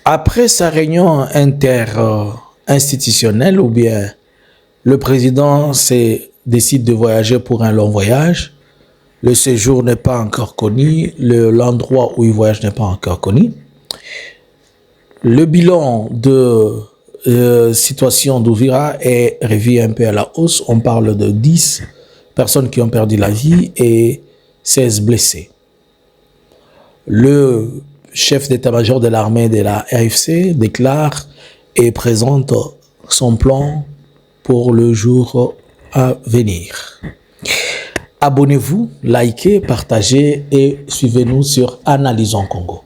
Après sa réunion inter-institutionnelle, ou bien le président décide de voyager pour un long voyage, le séjour n'est pas encore connu, l'endroit où il voyage n'est pas encore connu. Le bilan de situation d'Ouvira est revu un peu à la hausse. On parle de 10 personnes qui ont perdu la vie et 16 blessés. Le chef d'état-major de l'armée de la RFC déclare et présente son plan pour le jour à venir. Abonnez-vous, likez, partagez et suivez-nous sur Analysons Congo.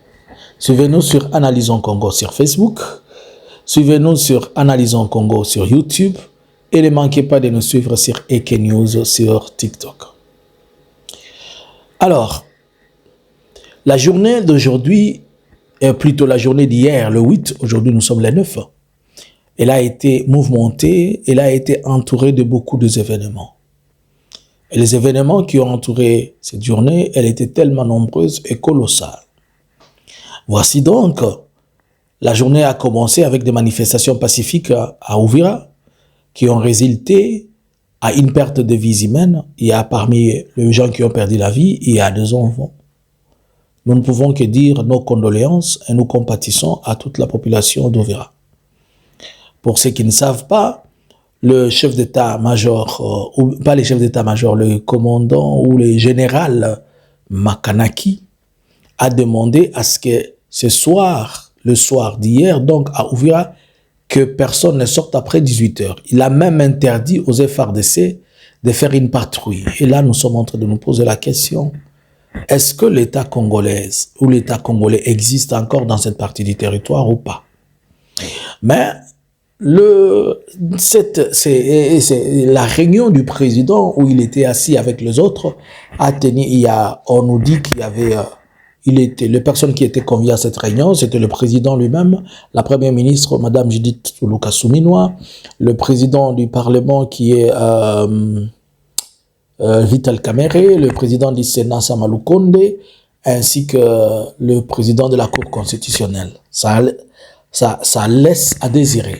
Suivez-nous sur Analysons Congo sur Facebook. Suivez-nous sur Analysons Congo sur YouTube. Et ne manquez pas de nous suivre sur Eke News sur TikTok. Alors, la journée d'aujourd'hui, plutôt la journée d'hier, le 8, aujourd'hui nous sommes le 9, elle a été mouvementée, elle a été entourée de beaucoup d'événements. Et les événements qui ont entouré cette journée, elle était tellement nombreuse et colossale. Voici donc, la journée a commencé avec des manifestations pacifiques à Ouvira, qui ont résulté à une perte de vies humaines. Il y a parmi les gens qui ont perdu la vie, il y a 2 enfants. Nous ne pouvons que dire nos condoléances et nous compatissons à toute la population d'Ouvira. Pour ceux qui ne savent pas, le chef d'état-major, ou pas le chef d'état-major, le commandant ou le général Makanaki a demandé à ce que ce soir, le soir d'hier, donc à Ouvira, que personne ne sorte après 18 h. Il a même interdit aux FARDC de faire une patrouille. Et là, nous sommes en train de nous poser la question, est-ce que l'État congolais ou l'État congolais existe encore dans cette partie du territoire ou pas? Mais la réunion du président où il était assis avec les autres a tenu, on nous dit qu'il y avait, les personnes qui étaient conviées à cette réunion, c'était le président lui-même, la première ministre, Madame Judith Tuluka-Suminwa, le président du Parlement qui est Vital Kamerhe, le président du Sénat Samalou Konde, ainsi que le président de la Cour constitutionnelle. Ça laisse à désirer.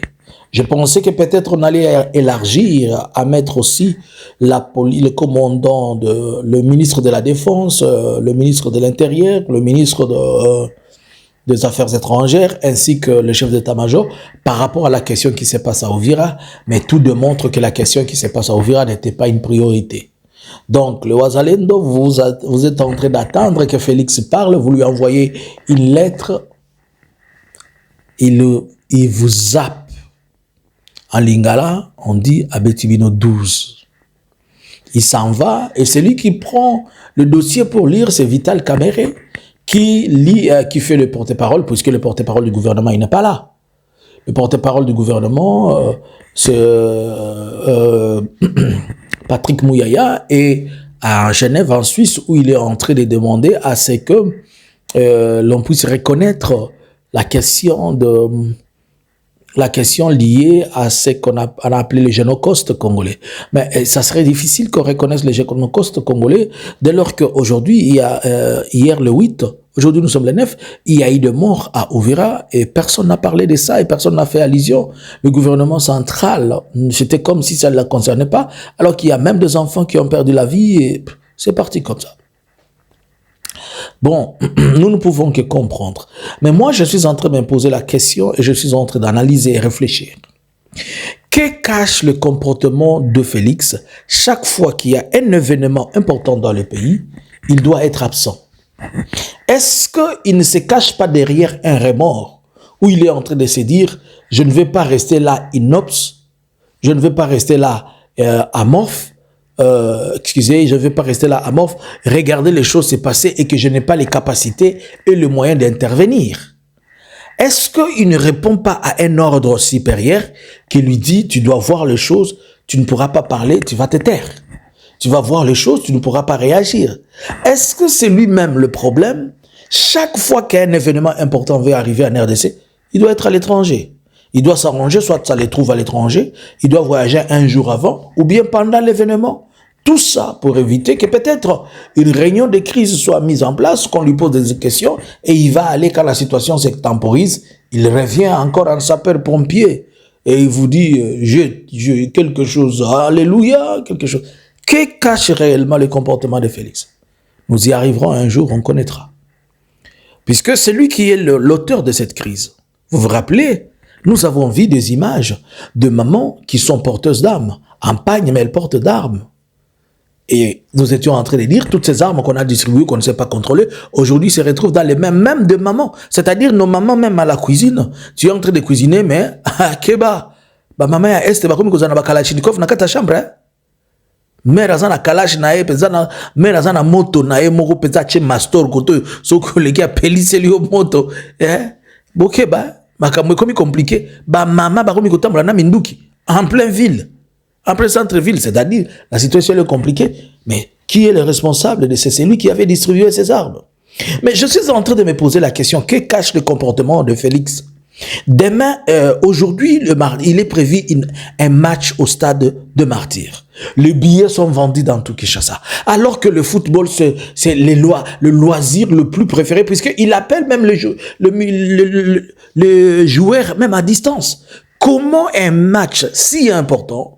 Je pensais que peut-être on allait élargir, à mettre aussi le commandant, le ministre de la Défense, le ministre de l'Intérieur, le ministre des Affaires étrangères, ainsi que le chef d'état-major, par rapport à la question qui se passe à Ouvira. Mais tout démontre que la question qui se passe à Ouvira n'était pas une priorité. Donc, le Wazalendo, vous êtes en train d'attendre que Félix parle, vous lui envoyez une lettre, il vous zappe. En lingala, on dit Abetibino 12. Il s'en va et celui qui prend le dossier pour lire, c'est Vital Kamerhe, qui lit, qui fait le porte-parole, puisque le porte-parole du gouvernement, il n'est pas là. Le porte-parole du gouvernement, c'est Patrick Mouyaya, et à Genève, en Suisse, où il est en train de demander à ce que l'on puisse reconnaître la question liée à ce qu'on a appelé le génocide congolais. Mais ça serait difficile qu'on reconnaisse le génocide congolais dès lors qu'aujourd'hui, il y a, hier le 8, aujourd'hui nous sommes le 9, il y a eu de morts à Ouvira et personne n'a parlé de ça et personne n'a fait allusion. Le gouvernement central, c'était comme si ça ne la concernait pas, alors qu'il y a même des enfants qui ont perdu la vie et c'est parti comme ça. Bon, nous ne pouvons que comprendre. Mais moi, je suis en train de me poser la question et je suis en train d'analyser et réfléchir. Que cache le comportement de Félix chaque fois qu'il y a un événement important dans le pays, il doit être absent? Est-ce qu'il ne se cache pas derrière un remords où il est en train de se dire « Je ne vais pas rester là inops, je ne vais pas rester là amorphe, je ne vais pas rester là amorphe, regarder les choses se passer et que je n'ai pas les capacités et le moyen d'intervenir. » Est-ce qu'il ne répond pas à un ordre supérieur qui lui dit « Tu dois voir les choses, tu ne pourras pas parler, tu vas te taire. Tu vas voir les choses, tu ne pourras pas réagir. » Est-ce que c'est lui-même le problème? Chaque fois qu'un événement important veut arriver en RDC, il doit être à l'étranger. Il doit s'arranger, soit ça les trouve à l'étranger, il doit voyager un jour avant ou bien pendant l'événement. Tout ça pour éviter que peut-être une réunion de crise soit mise en place, qu'on lui pose des questions et il va aller quand la situation se temporise, il revient encore en sapeur-pompier et il vous dit j'ai quelque chose, alléluia, quelque chose. Que cache réellement le comportement de Félix? Nous y arriverons un jour, on connaîtra. Puisque c'est lui qui est l'auteur de cette crise. Vous vous rappelez, nous avons vu des images de mamans qui sont porteuses d'armes, en pagne, mais elles portent d'armes. Et nous étions en train de dire, toutes ces armes qu'on a distribuées, qu'on ne sait pas contrôler, aujourd'hui se retrouvent dans les mains même de mamans. C'est-à-dire nos mamans même à la cuisine. Tu es en train de cuisiner, mais keba, maman ya est, comme vous avez kalachnikov na ta chambre. Mère azana kalash na e pezana, mère azana moto na e moko peza che mastor koto, so que les gars pelissent lui moto. Bokeba, makamwe comme compliqué, maman ba comme kotambola na minduki en plein ville. En plein centre-ville, c'est-à-dire, la situation est compliquée. Mais qui est le responsable de ça? C'est lui qui avait distribué ces armes. Mais je suis en train de me poser la question, que cache le comportement de Félix? Demain, aujourd'hui, il est prévu un match au stade de Martyrs. Les billets sont vendus dans tout Kinshasa. Alors que le football, c'est le loisir le plus préféré, puisqu'il appelle même le joueur même à distance. Comment un match si important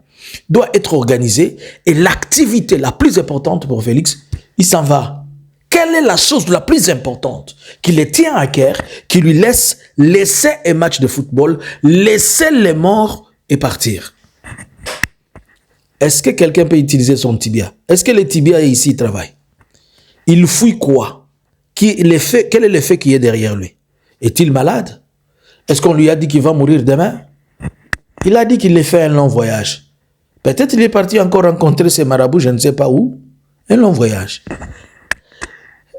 doit être organisé et l'activité la plus importante pour Félix, il s'en va. Quelle est la chose la plus importante qui le tient à cœur, qui lui laisser un match de football, laisser les morts et partir? Est-ce que quelqu'un peut utiliser son tibia? Est-ce que le tibia ici travaille? Il fouille quoi? Quel est l'effet qui est derrière lui? Est-il malade? Est-ce qu'on lui a dit qu'il va mourir demain? Il a dit qu'il a fait un long voyage. Peut-être il est parti encore rencontrer ses marabouts, je ne sais pas où. Un long voyage.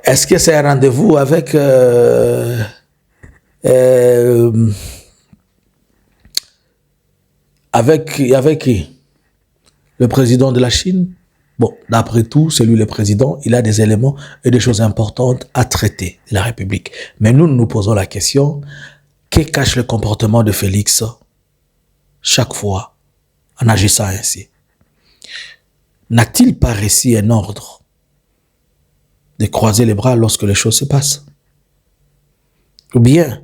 Est-ce que c'est un rendez-vous avec qui? Le président de la Chine? Bon, d'après tout, c'est lui le président. Il a des éléments et des choses importantes à traiter de la République. Mais nous nous posons la question, que cache le comportement de Félix chaque fois en agissant ainsi? N'a-t-il pas reçu un ordre de croiser les bras lorsque les choses se passent? Ou bien,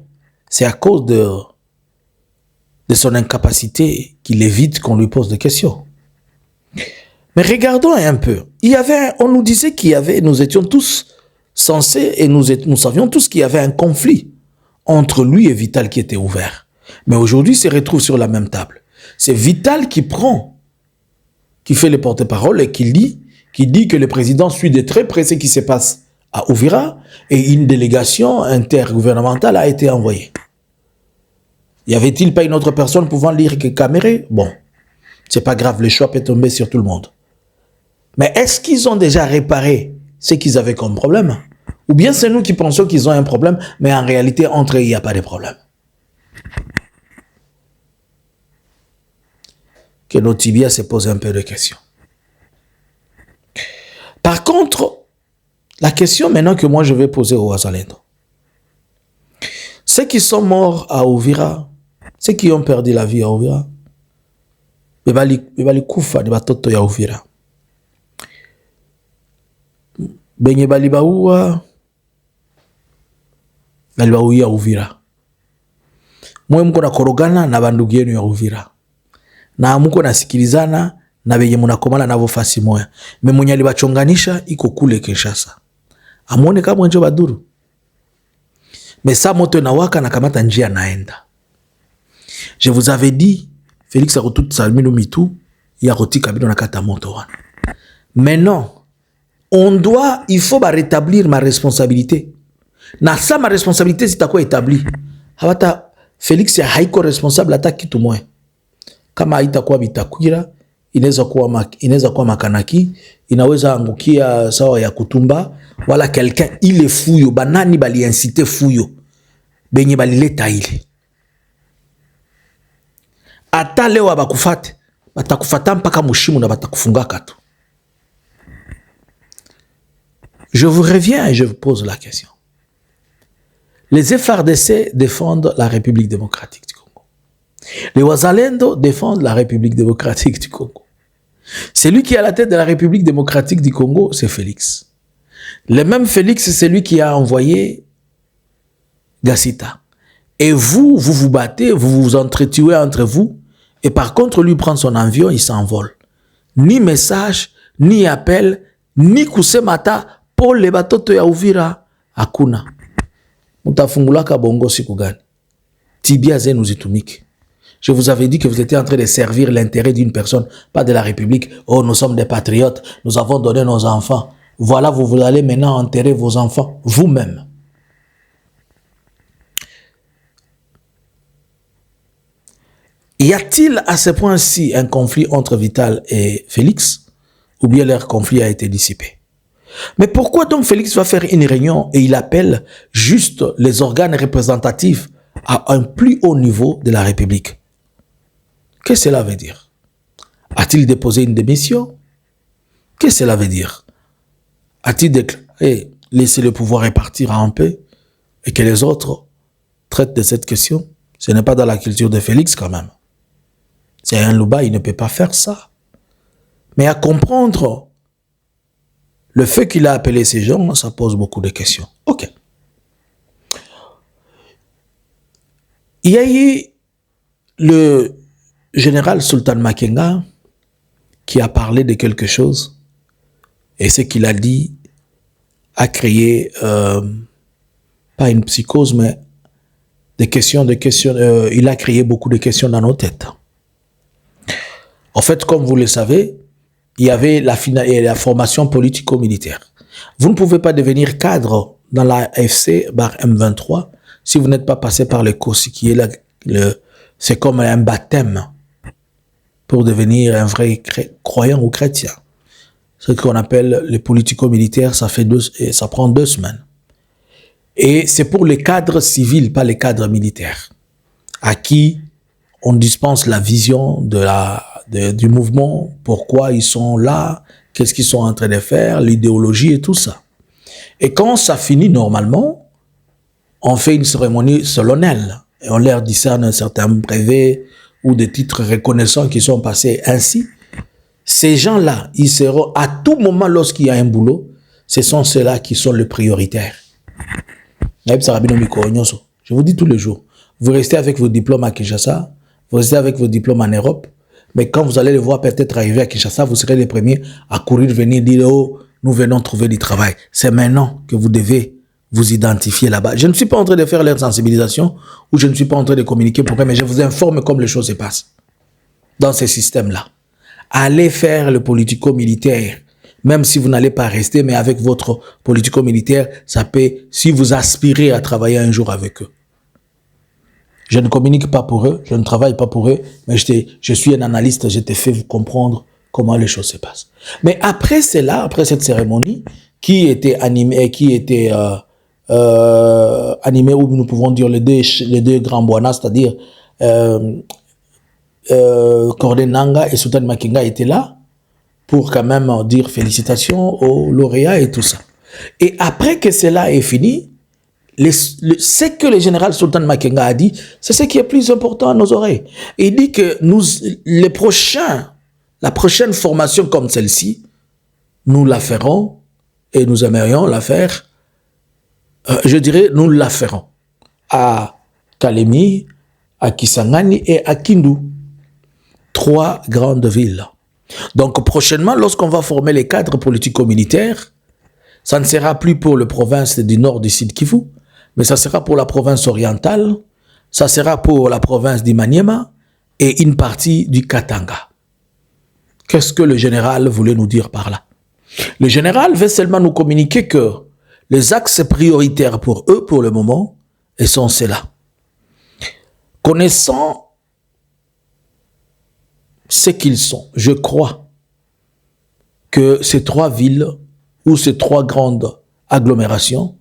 c'est à cause de son incapacité qu'il évite qu'on lui pose des questions? Mais regardons un peu. On nous disait nous étions tous censés et nous savions tous qu'il y avait un conflit entre lui et Vital qui était ouvert. Mais aujourd'hui, il se retrouve sur la même table. C'est Vital qui fait le porte-parole et qui dit que le président suit de très près ce qui se passe à Uvira et une délégation intergouvernementale a été envoyée. Y avait-il pas une autre personne pouvant lire que Caméré? Bon, c'est pas grave, le choix peut tomber sur tout le monde. Mais est-ce qu'ils ont déjà réparé ce qu'ils avaient comme problème? Ou bien c'est nous qui pensons qu'ils ont un problème, mais en réalité, entre eux, il n'y a pas de problème? Que nos tibias se posent un peu de questions. Par contre, la question maintenant que moi je vais poser aux Wazalendo. Ceux qui sont morts à Uvira, ceux qui ont perdu la vie à Uvira, bebali kufa ni batoto ya Uvira. Benye bali baua ya Uvira. Mwe mko na korogana na bandugu yenu ya Uvira. Na mko nasikilizana na benye munakomana navo fasi moya. Me mwenye alibachonganisha iko kule Kinshasa. Amuone kama njo baduru. Mesa moto na waka na kamata njia naenda. Je vous avais dit, Félix a retouté Salmino Mitou, il a retouté Kabino na kata moto wana. Maintenant, il faut rétablir ma responsabilité. Na ça ma responsabilité c'est à quoi établi. Habata Félix ya haiko responsable ata kitu moya. Kama haitakuwa bitakwira, inaweza kuwa makanaki, inaweza angukia sawa ya kutumba, wala quelqu'un ile fuyo, banani bali incite fuyo, benye bali leta ile. Ata leo abakufate, batakufata mpaka mushimu na batakufunga katu. Je vous reviens et je vous pose la question. Les FARDC défendent la République démocratique du Congo. Les Wazalendo défendent la République démocratique du Congo. Celui qui est à la tête de la République démocratique du Congo, c'est Félix. Le même Félix, c'est celui qui a envoyé Gassita. Et vous vous battez, vous vous entretuez entre vous. Et par contre, lui prend son avion, il s'envole. Ni message, ni appel, ni kusemata, Paul le batoto ya Uvira, hakuna. Mutafungulaka bongo siku gani. Tibia zenu zitumike. Je vous avais dit que vous étiez en train de servir l'intérêt d'une personne, pas de la République. Oh, nous sommes des patriotes, nous avons donné nos enfants. Voilà, vous allez maintenant enterrer vos enfants, vous-même. Y a-t-il à ce point-ci un conflit entre Vital et Félix, ou bien leur conflit a été dissipé? Mais pourquoi donc Félix va faire une réunion et il appelle juste les organes représentatifs à un plus haut niveau de la République? Qu'est-ce que cela veut dire? A-t-il déposé une démission? Qu'est-ce que cela veut dire? A-t-il déclaré laisser le pouvoir répartir en paix et que les autres traitent de cette question? Ce n'est pas dans la culture de Félix quand même. C'est un louba, il ne peut pas faire ça. Mais à comprendre le fait qu'il a appelé ces gens, ça pose beaucoup de questions. Ok. Il y a eu le général Sultan Makenga qui a parlé de quelque chose et ce qu'il a dit a créé pas une psychose mais des questions, il a créé beaucoup de questions dans nos têtes. En fait, comme vous le savez, il y avait la formation politico-militaire. Vous ne pouvez pas devenir cadre dans la FC M23 si vous n'êtes pas passé par le COSI, qui est c'est comme un baptême pour devenir un vrai croyant ou chrétien. Ce qu'on appelle les politico-militaires, ça prend 2 semaines. Et c'est pour les cadres civils, pas les cadres militaires, à qui on dispense la vision du mouvement, pourquoi ils sont là, qu'est-ce qu'ils sont en train de faire, l'idéologie et tout ça. Et quand ça finit normalement, on fait une cérémonie solennelle et on leur discerne un certain brevet ou des titres reconnaissants qui sont passés ainsi. Ces gens-là, ils seront à tout moment lorsqu'il y a un boulot, ce sont ceux-là qui sont les prioritaires. Je vous dis tous les jours, vous restez avec vos diplômes à Kinshasa, vous restez avec vos diplômes en Europe, mais quand vous allez les voir peut-être arriver à Kinshasa, vous serez les premiers à courir, venir dire « Oh, nous venons trouver du travail ». C'est maintenant que vous devez vous identifier là-bas. Je ne suis pas en train de faire leur sensibilisation ou je ne suis pas en train de communiquer pour eux, mais je vous informe comme les choses se passent dans ces systèmes-là. Allez faire le politico-militaire, même si vous n'allez pas rester, mais avec votre politico-militaire, ça peut, si vous aspirez à travailler un jour avec eux. Je ne communique pas pour eux, je ne travaille pas pour eux, mais je suis un analyste, je te fais vous comprendre comment les choses se passent. Mais après cela, après cette cérémonie, qui était animée, où nous pouvons dire les deux grands boinas, c'est-à-dire Cordé Nanga et Sultan Makenga étaient là pour quand même dire félicitations aux lauréats et tout ça. Et après que cela est fini, ce que le général Sultan Makenga a dit, c'est ce qui est plus important à nos oreilles. Il dit que la prochaine formation comme celle-ci, nous la ferons et nous aimerions la faire, je dirais, nous la ferons à Kalemi, à Kisangani et à Kindu. 3 grandes villes. Donc prochainement, lorsqu'on va former les cadres politico-militaires, ça ne sera plus pour la province du nord du Sud Kivu, mais ça sera pour la province orientale, ça sera pour la province d'Imaniema et une partie du Katanga. Qu'est-ce que le général voulait nous dire par là? Le général veut seulement nous communiquer que les axes prioritaires pour eux, pour le moment, sont ceux-là. Connaissant ce qu'ils sont, je crois que ces 3 villes ou ces 3 grandes agglomérations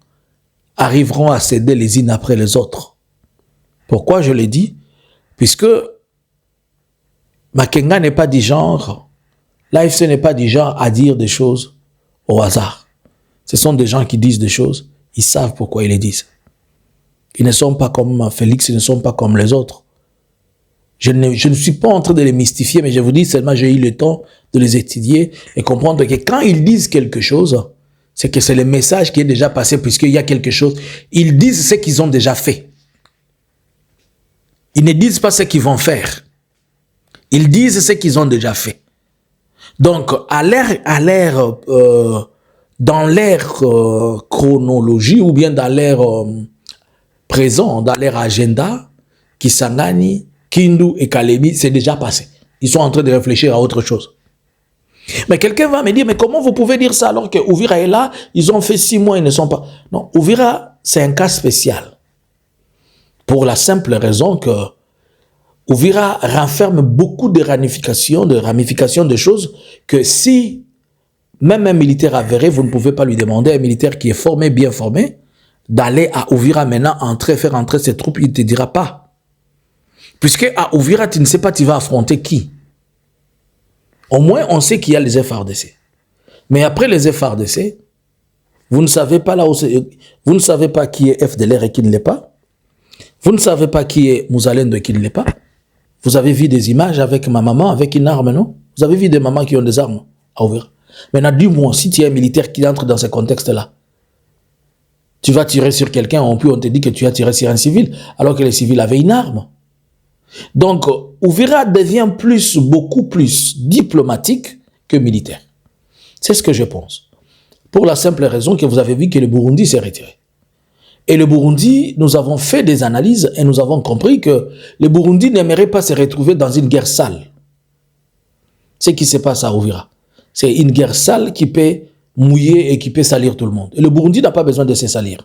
arriveront à céder les unes après les autres. Pourquoi je l'ai dit? Puisque Makenga n'est pas du genre, l'AFC n'est pas du genre à dire des choses au hasard. Ce sont des gens qui disent des choses, ils savent pourquoi ils les disent. Ils ne sont pas comme Félix, ils ne sont pas comme les autres. Je ne suis pas en train de les mystifier, mais je vous dis seulement j'ai eu le temps de les étudier et comprendre que quand ils disent quelque chose, c'est que c'est le message qui est déjà passé puisqu'il y a quelque chose. Ils disent ce qu'ils ont déjà fait. Ils ne disent pas ce qu'ils vont faire. Ils disent ce qu'ils ont déjà fait. Donc, dans l'ère chronologie ou bien dans l'ère présent, dans l'ère agenda, Kisangani, Kindu et Kalemi, c'est déjà passé. Ils sont en train de réfléchir à autre chose. Mais quelqu'un va me dire, mais comment vous pouvez dire ça alors que Uvira est là, ils ont fait 6 mois, ils ne sont pas... Non, Uvira, c'est un cas spécial. Pour la simple raison que Uvira renferme beaucoup de ramifications de choses que si même un militaire avéré, vous ne pouvez pas lui demander, un militaire qui est formé, bien formé, d'aller à Uvira maintenant, faire entrer ses troupes, il ne te dira pas. Puisque à Uvira, tu ne sais pas tu vas affronter qui. Au moins, on sait qu'il y a les FARDC. Mais après les FARDC, vous ne savez pas là où vous ne savez pas qui est FDLR et qui ne l'est pas. Vous ne savez pas qui est Mouzalendo et qui ne l'est pas. Vous avez vu des images avec ma maman, avec une arme, non? Vous avez vu des mamans qui ont des armes à Uvira. Maintenant, dis-moi, si tu es un militaire qui entre dans ce contexte-là, tu vas tirer sur quelqu'un, on te dit que tu as tiré sur un civil, alors que les civils avaient une arme. Donc, Uvira devient beaucoup plus diplomatique que militaire. C'est ce que je pense. Pour la simple raison que vous avez vu que le Burundi s'est retiré. Et le Burundi, nous avons fait des analyses et nous avons compris que le Burundi n'aimerait pas se retrouver dans une guerre sale. Ce qui se passe à Uvira. C'est une guerre sale qui peut mouiller et qui peut salir tout le monde. Et le Burundi n'a pas besoin de se salir.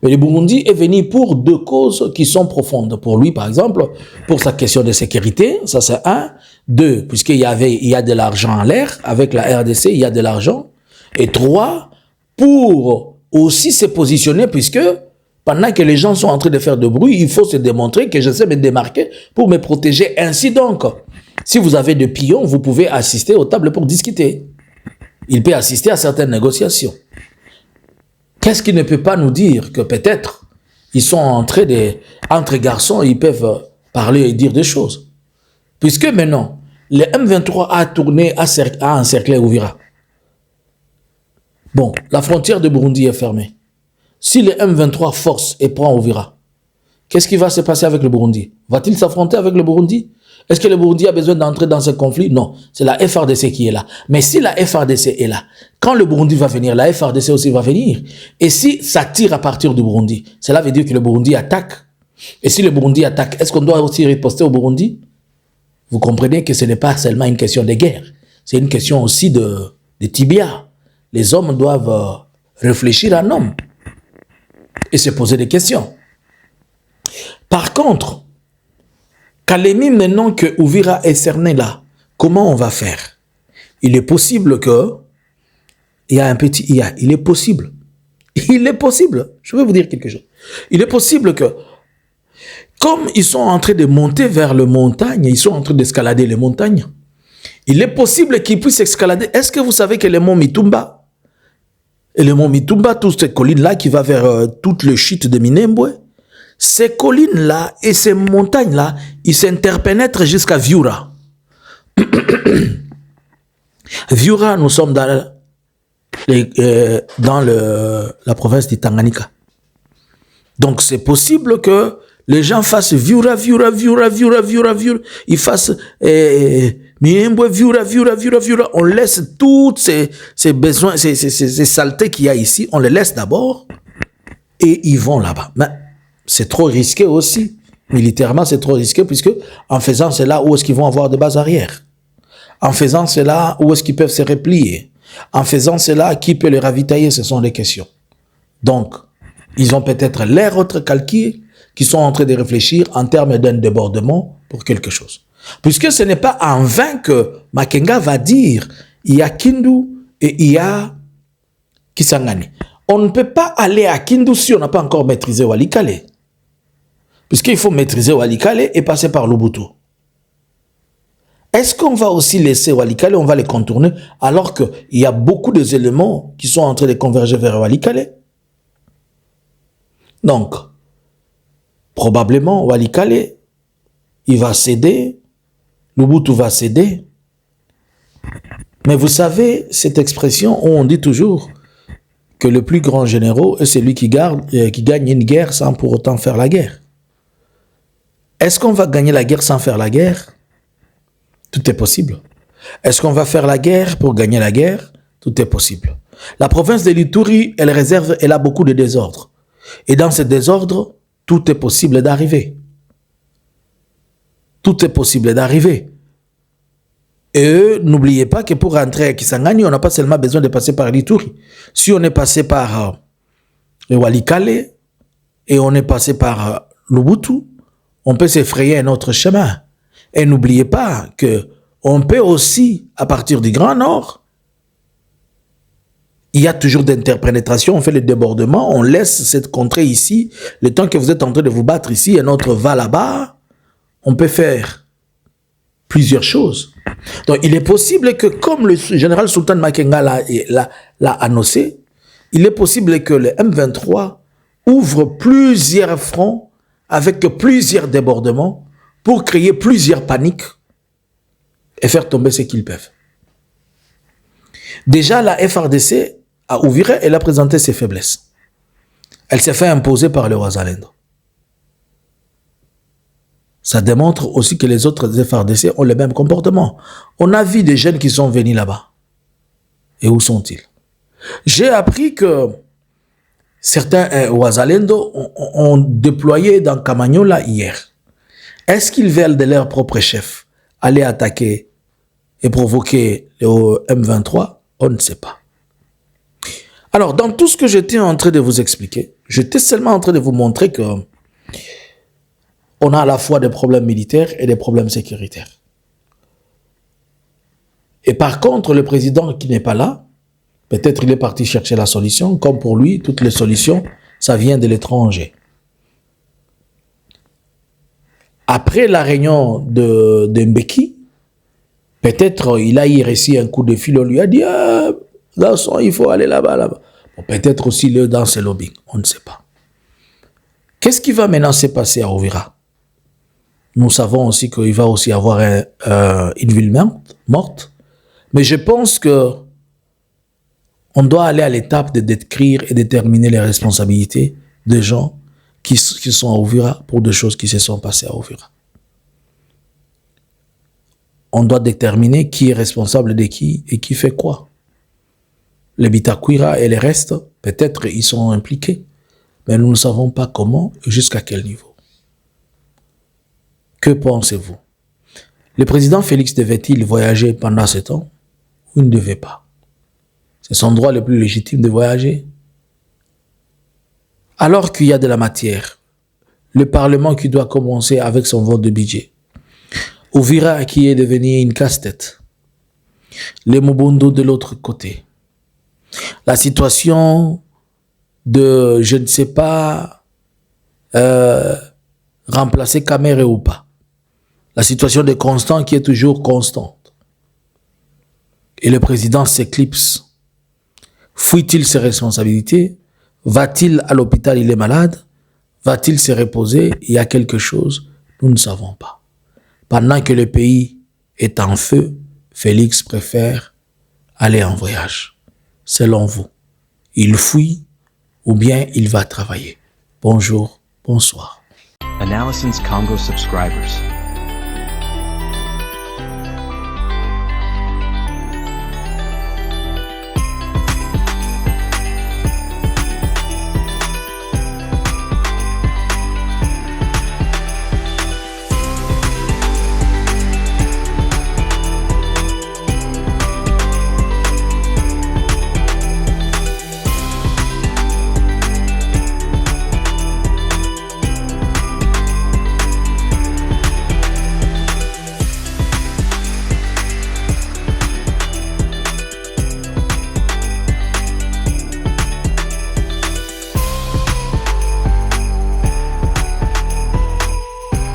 Mais le Burundi est venu pour 2 causes qui sont profondes. Pour lui, par exemple, pour sa question de sécurité, ça c'est 1. 2, puisqu'il y a de l'argent en l'air, avec la RDC, il y a de l'argent. Et 3, pour aussi se positionner, puisque pendant que les gens sont en train de faire de bruit, il faut se démontrer que je sais me démarquer pour me protéger. Ainsi donc, si vous avez des pions, vous pouvez assister aux tables pour discuter. Il peut assister à certaines négociations. Qu'est-ce qui ne peut pas nous dire que peut-être ils sont entre garçons, ils peuvent parler et dire des choses. Puisque maintenant, le M23 a tourné, a encerclé Uvira. Bon, la frontière de Burundi est fermée. Si le M23 force et prend Uvira, qu'est-ce qui va se passer avec le Burundi? Va-t-il s'affronter avec le Burundi? Est-ce que le Burundi a besoin d'entrer dans ce conflit? Non, c'est la FARDC qui est là. Mais si la FARDC est là, quand le Burundi va venir, la FARDC aussi va venir. Et si ça tire à partir du Burundi, cela veut dire que le Burundi attaque. Et si le Burundi attaque, est-ce qu'on doit aussi riposter au Burundi? Vous comprenez que ce n'est pas seulement une question de guerre. C'est une question aussi de tibia. Les hommes doivent réfléchir en homme et se poser des questions. Par contre, Kalemi, maintenant que Uvira est cerné là, comment on va faire? Il est possible que... Il y a un petit IA. Il est possible. Je vais vous dire quelque chose. Il est possible que, comme ils sont en train de monter vers les montagnes, ils sont en train d'escalader les montagnes, il est possible qu'ils puissent escalader. Est-ce que vous savez que le mont Mitumba, et le mont Mitumba, toutes ces collines-là qui va vers toutes les chutes de Minembwe, ces collines-là et ces montagnes-là, ils s'interpénètrent jusqu'à Viura. Viura, nous sommes dans la province du Tanganyika. Donc c'est possible que les gens fassent Viura, ils fassent Minembwe, Viura. On laisse toutes ces besoins, ces saletés qu'il y a ici, on les laisse d'abord et ils vont là-bas. Mais c'est trop risqué aussi. Militairement, c'est trop risqué puisque en faisant cela, où est-ce qu'ils vont avoir des bases arrière? En faisant cela, où est-ce qu'ils peuvent se replier? En faisant cela, qui peut les ravitailler? Ce sont les questions. Donc, ils ont peut-être l'air autre calcul qui sont en train de réfléchir en termes d'un débordement pour quelque chose. Puisque ce n'est pas en vain que Makenga va dire il y a Kindu et il y a Kisangani. On ne peut pas aller à Kindu si on n'a pas encore maîtrisé Walikale. Puisqu'il faut maîtriser Walikale et passer par Lubuntu. Est-ce qu'on va aussi laisser Walikale, on va les contourner, alors qu'il y a beaucoup d'éléments qui sont en train de converger vers Walikale? Donc, probablement, Walikale, il va céder, Lubuntu va céder. Mais vous savez, cette expression où on dit toujours que le plus grand général est celui qui gagne une guerre sans pour autant faire la guerre. Est-ce qu'on va gagner la guerre sans faire la guerre? Tout est possible. Est-ce qu'on va faire la guerre pour gagner la guerre? Tout est possible. La province de l'Ituri, elle a beaucoup de désordre. Et dans ce désordre, tout est possible d'arriver. Tout est possible d'arriver. Et n'oubliez pas que pour rentrer à Kisangani, on n'a pas seulement besoin de passer par l'Ituri. Si on est passé par le Walikale et on est passé par Lubutu, on peut s'effrayer un autre chemin. Et n'oubliez pas que on peut aussi, à partir du Grand Nord, il y a toujours d'interpénétration, on fait le débordement, on laisse cette contrée ici, le temps que vous êtes en train de vous battre ici, un autre va là-bas, on peut faire plusieurs choses. Donc il est possible que, comme le général Sultan Makenga l'a annoncé, il est possible que le M23 ouvre plusieurs fronts avec plusieurs débordements pour créer plusieurs paniques et faire tomber ce qu'ils peuvent. Déjà, la FRDC, à Uvira, elle a présenté ses faiblesses. Elle s'est fait imposer par le Wazalendo. Ça démontre aussi que les autres FRDC ont le même comportement. On a vu des jeunes qui sont venus là-bas. Et où sont-ils? J'ai appris que certains Wazalendo ont déployé dans Kamanyola hier. Est-ce qu'ils veulent de leur propre chef aller attaquer et provoquer le M23? On ne sait pas. Alors, dans tout ce que j'étais en train de vous expliquer, j'étais seulement en train de vous montrer que on a à la fois des problèmes militaires et des problèmes sécuritaires. Et par contre, le président qui n'est pas là, peut-être il est parti chercher la solution, comme pour lui, toutes les solutions, ça vient de l'étranger. Après la réunion de Mbeki, peut-être il a reçu un coup de fil, on lui a dit ah, garçon, il faut aller là-bas, là-bas. Bon, peut-être aussi le dans ce lobbying, on ne sait pas. Qu'est-ce qui va maintenant se passer à Uvira? Nous savons aussi qu'il va aussi y avoir une ville morte. Mais je pense que on doit aller à l'étape de décrire et déterminer les responsabilités des gens qui sont à Uvira pour des choses qui se sont passées à Uvira. On doit déterminer qui est responsable de qui et qui fait quoi. Les Bitakwira et les restes, peut-être ils sont impliqués, mais nous ne savons pas comment et jusqu'à quel niveau. Que pensez-vous? Le président Félix devait-il voyager pendant ce temps ou il ne devait pas? C'est son droit le plus légitime de voyager. Alors qu'il y a de la matière, le Parlement qui doit commencer avec son vote de budget, Uvira qui est devenu une casse-tête, les Mobundo de l'autre côté, la situation de, je ne sais pas, remplacer Kamere ou pas, la situation de Constant qui est toujours constante, et le président s'éclipse. Fuit-il ses responsabilités? Va-t-il à l'hôpital, il est malade? Va-t-il se reposer? Il y a quelque chose, nous ne savons pas. Pendant que le pays est en feu, Félix préfère aller en voyage. Selon vous, il fuit ou bien il va travailler? Bonjour, bonsoir. Analysins Congo subscribers.